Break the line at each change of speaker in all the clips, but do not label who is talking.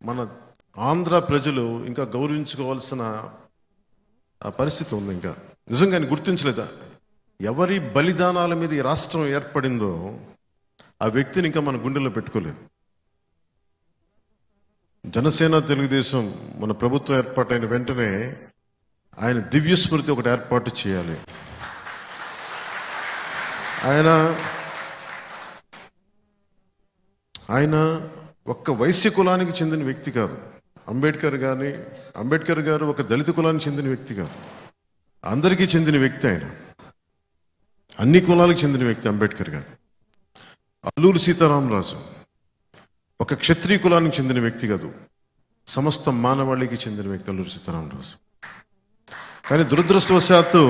మన ఆంధ్ర ప్రజలు ఇంకా గౌరవించుకోవాల్సిన పరిస్థితి ఉంది. ఇంకా నిజంగా గుర్తించలేదా? ఎవరి బలిదానాల మీద ఈ రాష్ట్రం ఏర్పడిందో ఆ వ్యక్తిని ఇంకా మన గుండెల్లో పెట్టుకోలేదు. జనసేన తెలుగుదేశం మన ప్రభుత్వం ఏర్పాటైన వెంటనే ఆయన దివ్య స్మృతి ఒకటి ఏర్పాటు చేయాలి. ఆయన ఒక్క వైశ్య కులానికి చెందిన వ్యక్తి కాదు. అంబేద్కర్ గారు ఒక దళిత కులానికి చెందిన వ్యక్తి కాదు, అందరికీ చెందిన వ్యక్తి. ఆయన అన్ని కులాలకు చెందిన వ్యక్తి అంబేద్కర్ గారు. అల్లూరి సీతారామరాజు ఒక క్షత్రియ కులానికి చెందిన వ్యక్తి కాదు, సమస్త మానవాళికి చెందిన వ్యక్తి అల్లూరి సీతారామరాజు. కానీ దురదృష్టవశాత్తు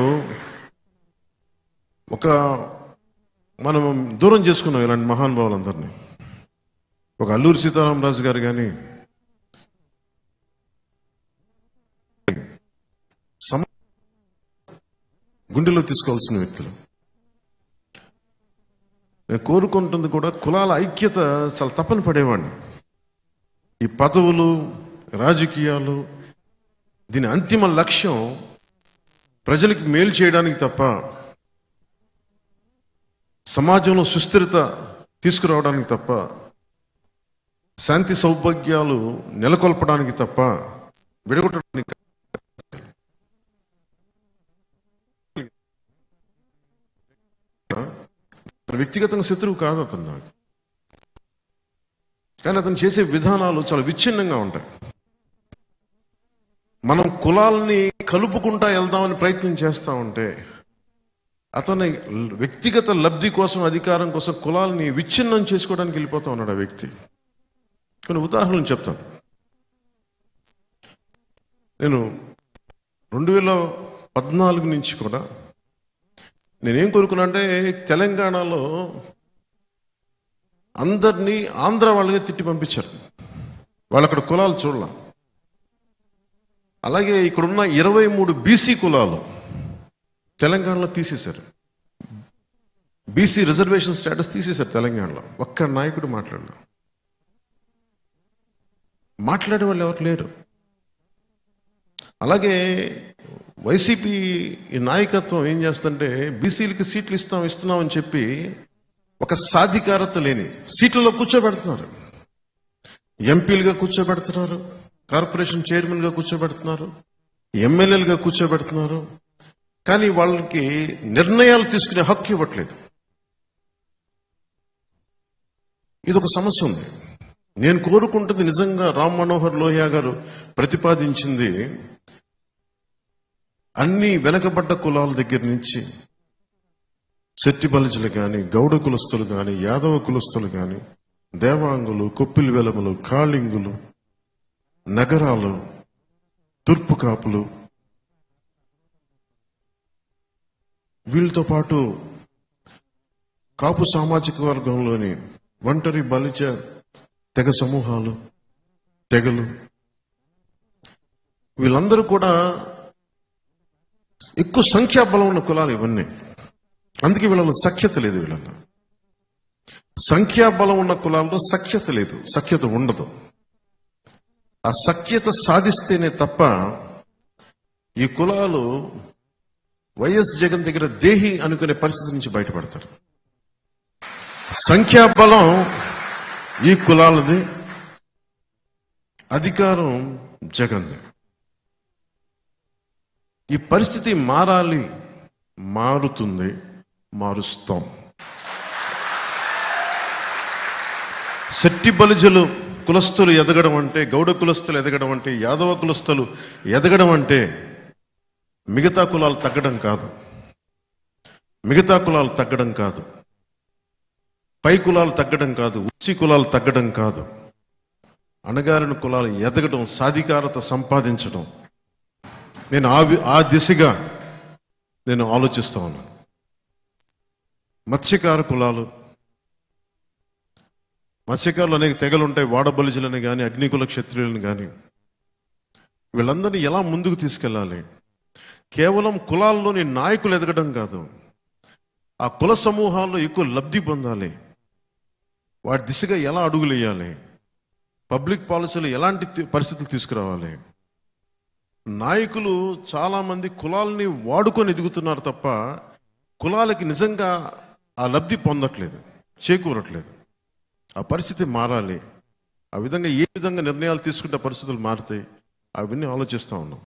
మనం దూరం చేసుకున్నాం ఇలాంటి మహానుభావులందరినీ. ఒక అల్లూరి సీతారామరాజు గారు కానీ గుండెలో తీసుకోవాల్సిన వ్యక్తులు. నేను కోరుకుంటుంది కూడా కులాల ఐక్యత చాలా తప్పని పడేవాడిని. ఈ పదవులు, రాజకీయాలు, దీని అంతిమ లక్ష్యం ప్రజలకి మేలు చేయడానికి తప్ప, సమాజంలో సుస్థిరత తీసుకురావడానికి తప్ప, శాంతి సౌభాగ్యాలు నెలకొల్పడానికి తప్ప విడగొట్టడానికి. వ్యక్తిగతంగా శత్రువు కాదు అతను నాకు, కానీ అతను చేసే విధానాలు చాలా విచ్ఛిన్నంగా ఉంటాయి. మనం కులాలని కలుపుకుంటా వెళ్దామని ప్రయత్నం చేస్తూ ఉంటే అతని వ్యక్తిగత లబ్ధి కోసం, అధికారం కోసం కులాలని విచ్ఛిన్నం చేసుకోవడానికి వెళ్ళిపోతా ఉన్నాడు ఆ వ్యక్తి. కొన్ని ఉదాహరణలు చెప్తాను. నేను 2014 నుంచి కూడా నేనేం కోరుకున్నా అంటే, తెలంగాణలో అందరినీ ఆంధ్ర వాళ్ళగా తిట్టి పంపించారు. వాళ్ళు అక్కడ కులాలు చూడాల. అలాగే ఇక్కడున్న 23 బీసీ కులాలు తెలంగాణలో తీసేశారు. బీసీ రిజర్వేషన్ స్టేటస్ తీసేశారు తెలంగాణలో. ఒక్క నాయకుడు మాట్లాడే వాళ్ళు ఎవరు లేరు. అలాగే వైసీపీ ఈ నాయకత్వం ఏం చేస్తుంటే, బీసీలకి సీట్లు ఇస్తున్నామని చెప్పి ఒక సాధికారత లేని సీట్లలో కూర్చోబెడుతున్నారు. ఎంపీలుగా కూర్చోబెడుతున్నారు, కార్పొరేషన్ చైర్మన్గా కూర్చోబెడుతున్నారు, ఎమ్మెల్యేలుగా కూర్చోబెడుతున్నారు. కానీ వాళ్ళకి నిర్ణయాలు తీసుకునే హక్కు ఇవ్వట్లేదు. ఇదొక సమస్య ఉంది. నేను కోరుకుంటుంది నిజంగా రామ్ మనోహర్ లోహియా గారు ప్రతిపాదించింది, అన్ని వెనకబడ్డ కులాల దగ్గర నుంచి శెట్టి బలిజలు కానీ, గౌడ కులస్తులు కానీ, యాదవ కులస్తులు కానీ, దేవాంగులు, కొప్పిలి వెలములు, కాళింగులు, నగరాలు, తూర్పు కాపులు, వీళ్ళతో పాటు కాపు సామాజిక వర్గంలోని ఒంటరి బలిజ తెగ సమూహాలు, తెగలు, వీళ్ళందరూ కూడా ఎక్కువ సంఖ్యాబలం ఉన్న కులాలు ఇవన్నీ. అందుకే వీళ్ళలో సఖ్యత లేదు. వీళ్ళలో సంఖ్యాబలం ఉన్న కులాల్లో సఖ్యత లేదు, సఖ్యత ఉండదు. ఆ సఖ్యత సాధిస్తేనే తప్ప ఈ కులాలు వైఎస్ జగన్ దగ్గర దేహి అనుకునే పరిస్థితి నుంచి బయటపడతారు. సంఖ్యాబలం ఈ కులాలది, అధికారం జగన్ది. ఈ పరిస్థితి మారాలి, మారుతుంది, మారుస్తాం. శెట్టి బలిజలు కులస్తులు ఎదగడం అంటే, గౌడ కులస్తులు ఎదగడం అంటే, యాదవ కులస్తులు ఎదగడం అంటే మిగతా కులాలు తగ్గడం కాదు. మిగతా కులాలు తగ్గడం కాదు, పై కులాలు తగ్గడం కాదు, ఉచ్చి కులాలు తగ్గడం కాదు. అణగారిన కులాలు ఎదగడం, సాధికారత సంపాదించడం. నేను ఆ దిశగా నేను ఆలోచిస్తా ఉన్నాను. మత్స్యకార కులాలు, మత్స్యకారులు అనేక తెగలు ఉంటాయి. వాడబలిజలని కానీ, అగ్నికుల క్షత్రియులను కానీ, వీళ్ళందరినీ ఎలా ముందుకు తీసుకెళ్ళాలి? కేవలం కులాల్లోని నాయకులు ఎదగడం కాదు, ఆ కుల సమూహాల్లో ఎక్కువ లబ్ధి పొందాలి. వాటి దిశగా ఎలా అడుగులేయాలి? పబ్లిక్ పాలసీలు ఎలాంటి పరిస్థితులు తీసుకురావాలి? నాయకులు చాలామంది కులాలని వాడుకొని ఎదుగుతున్నారు తప్ప కులాలకి నిజంగా ఆ లబ్ధి పొందట్లేదు, చేకూరట్లేదు. ఆ పరిస్థితి మారాలి. ఆ విధంగా ఏ విధంగా నిర్ణయాలు తీసుకుంటే పరిస్థితులు మారుతాయి అవన్నీ ఆలోచిస్తూ ఉన్నాం.